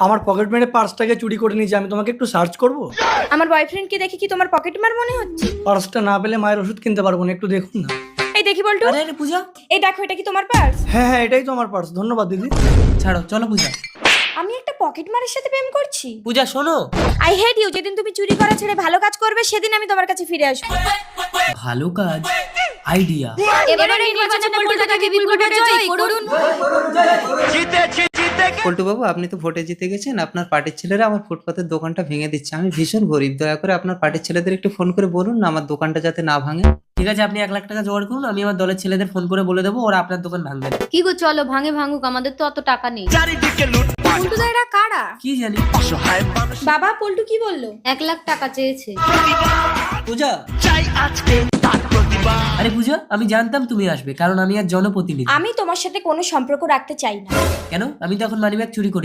আমার পকেট মেরে পার্সটাকে চুরি করে নিয়েছি, আমি তোমাকে একটু সার্চ করব? আমার বয়ফ্রেন্ডকে দেখে কি তোমার পকেট মার মনে হচ্ছে? পার্সটা না পেলে মায়ের ওষুধ কিনতে পারবো না, একটু দেখুন না। এই দেখি বল্টু, আরে আরে পূজা, এই দেখো এটা কি তোমার পার্স? হ্যাঁ হ্যাঁ, এটাই তো আমার পার্স, ধন্যবাদ দিদি। ছাড়ো, চলো পূজা। আমি একটা পকেট মারের সাথে প্রেম করছি? পূজা শোনো, আই হেট ইউ। যেদিন তুমি চুরি করা ছেড়ে ভালো কাজ করবে সেদিন আমি তোমার কাছে ফিরে আসবো। ভালো কাজ, আইডিয়া। এবারে নির্বাচনে পল্টুদাকে বিপুল ভোটে জয় করুন। পল্টু বাবু, আপনি তো ভোটে জিতে গেছেন, আপনার পার্টির ছেলেরা আমার ফুটপাতের দোকানটা ভেঙে দিচ্ছে। আমি ভীষণ গরিব, দয়া করে আপনার পার্টির ছেলেদের একটু ফোন করে বলুন না আমার দোকানটা যাতে না ভাঙে। ঠিক আছে, আপনি 1,00,000 টাকা জোগাড় করুন, আমি আমার দলের ছেলেদের ফোন করে বলে দেবো ওরা আপনার দোকান ভাঙবে না। কি গো, চলো ভাঙে ভাঙুক, আমাদের তো অত টাকা নেই। পল্টুদা এরা কারা? কি জানি। বাবা পল্টু কি বললো? 1,00,000 টাকা চেয়েছে। পূজা, আরে পূজা, আমি জানতাম তুমি আসবে, কারণ আমি আর জনপ্রতিনিধি। আমি তোমার সাথে কোনো সম্পর্ক রাখতে চাই না। কেন? আমি তো এখন মানিব্যাগ চুরি করি।